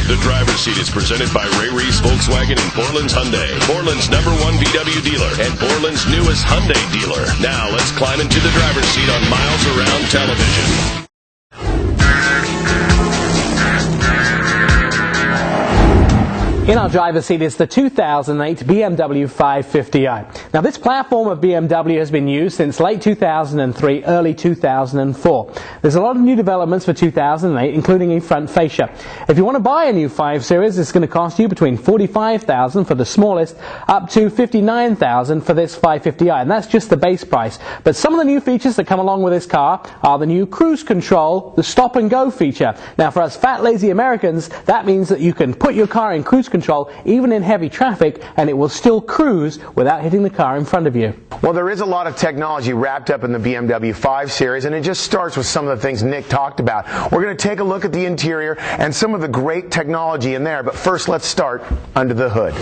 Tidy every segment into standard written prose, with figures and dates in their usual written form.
The driver's seat is presented by Ray Reese Volkswagen and Portland's Hyundai, Portland's #1 VW dealer, and Portland's newest Hyundai dealer. Now let's climb into the driver's seat on Miles Around Television. In our driver's seat is the 2008 BMW 550i. Now, this platform of BMW has been used since late 2003, early 2004. There's a lot of new developments for 2008, including a front fascia. If you want to buy a new 5 Series, it's going to cost you between $45,000 for the smallest, up to $59,000 for this 550i, and that's just the base price. But some of the new features that come along with this car are the new cruise control, the stop and go feature. Now, for us fat, lazy Americans, that means that you can put your car in cruise control even in heavy traffic, and it will still cruise without hitting the car in front of you. Well, there is a lot of technology wrapped up in the BMW 5 Series, and it just starts with some of the things Nick talked about. We're going to take a look at the interior and some of the great technology in there, but first let's start under the hood.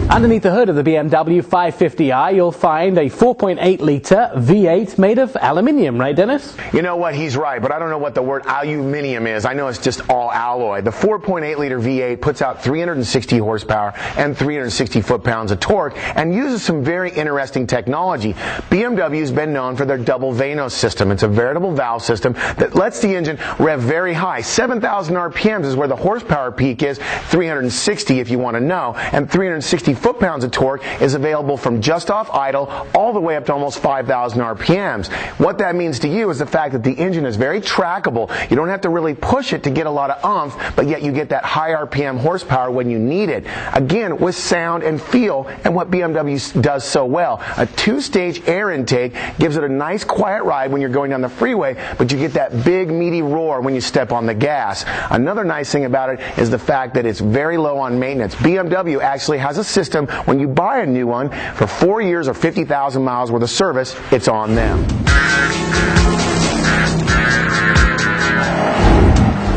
Underneath the hood of the BMW 550i, you'll find a 4.8-litre V8 made of aluminium, right, Dennis? You know what, he's right, but I don't know what the word aluminium is. I know it's just all alloy. The 4.8-liter V8 puts out 360 horsepower and 360 foot-pounds of torque and uses some very interesting technology. BMW's been known for their double Vanos system. It's a veritable valve system that lets the engine rev very high. 7,000 RPMs is where the horsepower peak is, 360 if you want to know, and 360 foot-pounds of torque is available from just off idle all the way up to almost 5,000 RPMs. What that means to you is the fact that the engine is very trackable. You don't have to really push it to get a lot of oomph, but yet you get that high RPM horsepower when you need it. Again, with sound and feel and what BMW does so well. A 2-stage air intake gives it a nice quiet ride when you're going down the freeway, but you get that big meaty roar when you step on the gas. Another nice thing about it is the fact that it's very low on maintenance. BMW actually has a system when you buy a new one for 4 years or 50,000 miles worth of service, it's on them.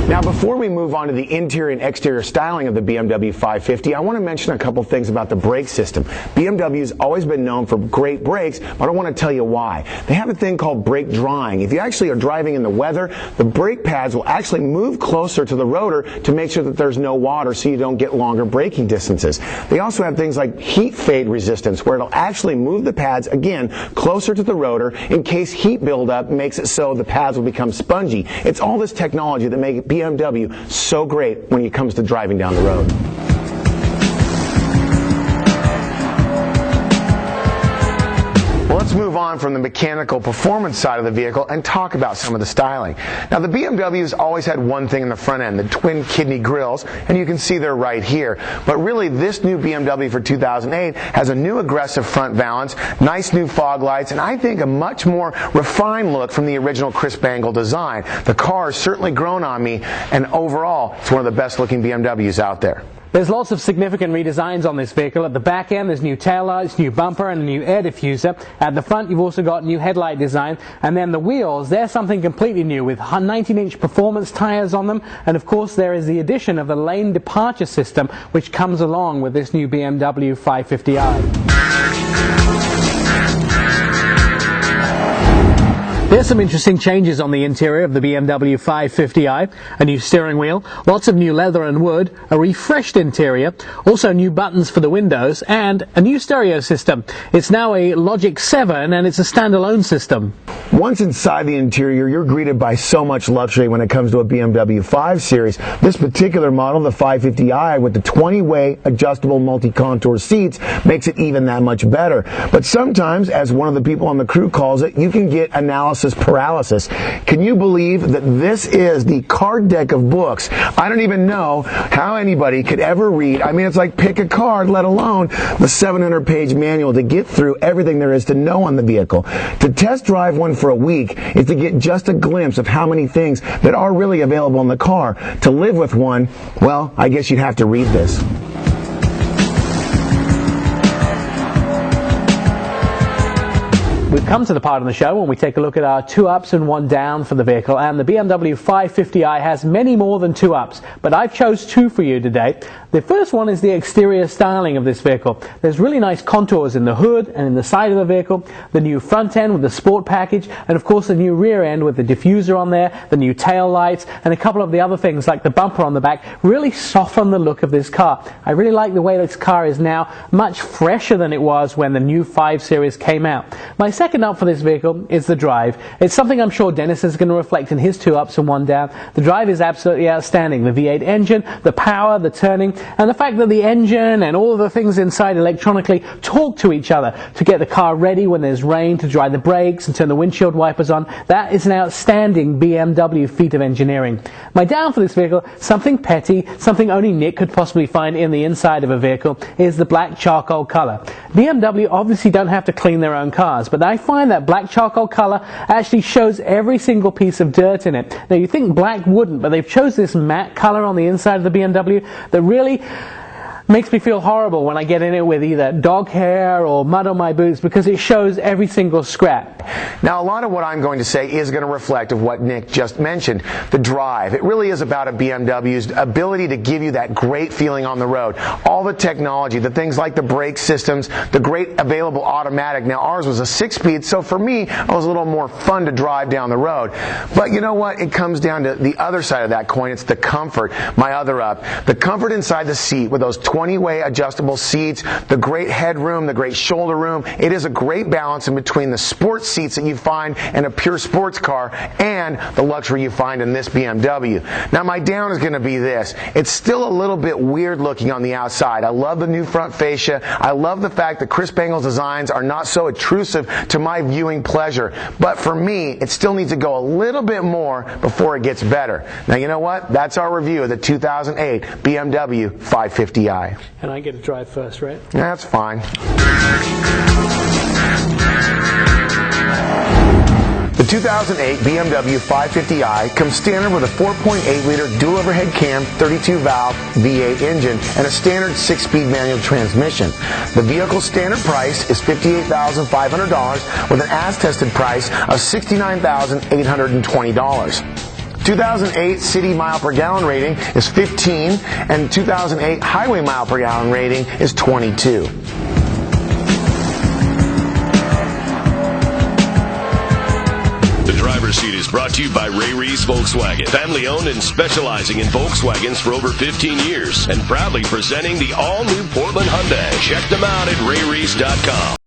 Now, before we move on to the interior and exterior styling of the BMW 550, I want to mention a couple things about the brake system. BMW's always been known for great brakes, but I want to tell you why. They have a thing called brake drawing. If you actually are driving in the weather, the brake pads will actually move closer to the rotor to make sure that there's no water so you don't get longer braking distances. They also have things like heat fade resistance, where it'll actually move the pads, again, closer to the rotor in case heat buildup makes it so the pads will become spongy. It's all this technology that makes BMW so great when it comes to driving down the road. Well, let's move on from the mechanical performance side of the vehicle and talk about some of the styling. Now, the BMW's always had one thing in the front end, the twin kidney grills, and you can see they're right here. But really, this new BMW for 2008 has a new aggressive front valance, nice new fog lights, and I think a much more refined look from the original Chris Bangle design. The car has certainly grown on me, and overall, it's one of the best looking BMWs out there. There's lots of significant redesigns on this vehicle. At the back end, there's new taillights, new bumper, and a new air diffuser. At the front, you've also got new headlight design. And then the wheels, they're something completely new with 19-inch performance tires on them. And of course, there is the addition of the lane departure system, which comes along with this new BMW 550i. There's some interesting changes on the interior of the BMW 550i. A new steering wheel, lots of new leather and wood, a refreshed interior, also new buttons for the windows, and a new stereo system. It's now a Logic 7 and it's a standalone system. Once inside the interior, you're greeted by so much luxury when it comes to a BMW 5 Series. This particular model, the 550i, with the 20-way adjustable multi-contour seats, makes it even that much better. But sometimes, as one of the people on the crew calls it, you can get analysis paralysis. Can you believe that this is the card deck of books? I don't even know how anybody could ever read. I mean, it's like pick a card, let alone the 700-page manual to get through everything there is to know on the vehicle. To test drive one for a week is to get just a glimpse of how many things that are really available in the car. To live with one, well, I guess you'd have to read this. We've come to the part of the show when we take a look at our 2 ups and 1 down for the vehicle, and the BMW 550i has many more than 2 ups, but I've chose 2 for you today. The first one is the exterior styling of this vehicle. There's really nice contours in the hood and in the side of the vehicle, the new front end with the sport package, and of course the new rear end with the diffuser on there, the new tail lights, and a couple of the other things like the bumper on the back really soften the look of this car. I really like the way this car is now much fresher than it was when the new 5 Series came out. My second up for this vehicle is the drive. It's something I'm sure Dennis is going to reflect in his 2 ups and 1 down. The drive is absolutely outstanding. The V8 engine, the power, the turning, and the fact that the engine and all of the things inside electronically talk to each other to get the car ready when there's rain, to dry the brakes and turn the windshield wipers on. That is an outstanding BMW feat of engineering. My down for this vehicle, something petty, something only Nick could possibly find in the inside of a vehicle, is the black charcoal color. BMW obviously don't have to clean their own cars, but I find that black charcoal color actually shows every single piece of dirt in it. Now you think black wouldn't, but they've chose this matte color on the inside of the BMW that really makes me feel horrible when I get in it with either dog hair or mud on my boots, because it shows every single scrap. Now, a lot of what I'm going to say is going to reflect of what Nick just mentioned, the drive. It really is about a BMW's ability to give you that great feeling on the road. All the technology, the things like the brake systems, the great available automatic. Now, ours was a 6-speed, so for me, it was a little more fun to drive down the road. But you know what? It comes down to the other side of that coin. It's the comfort. My other up. The comfort inside the seat with those 20-way adjustable seats, the great headroom, the great shoulder room. It is a great balance in between the sports seats that you find in a pure sports car and the luxury you find in this BMW. Now my down is going to be this. It's still a little bit weird looking on the outside. I love the new front fascia. I love the fact that Chris Bangle's designs are not so intrusive to my viewing pleasure. But for me, it still needs to go a little bit more before it gets better. Now you know what? That's our review of the 2008 BMW 550i. And I get to drive first, right? That's fine. The 2008 BMW 550i comes standard with a 4.8-liter dual overhead cam 32-valve V8 engine and a standard 6-speed manual transmission. The vehicle's standard price is $58,500 with an as-tested price of $69,820. 2008 city mile per gallon rating is 15, and 2008 highway mile per gallon rating is 22. The driver's seat is brought to you by Ray Reese Volkswagen, family owned and specializing in Volkswagens for over 15 years, and proudly presenting the all-new Portland Hyundai. Check them out at rayreese.com.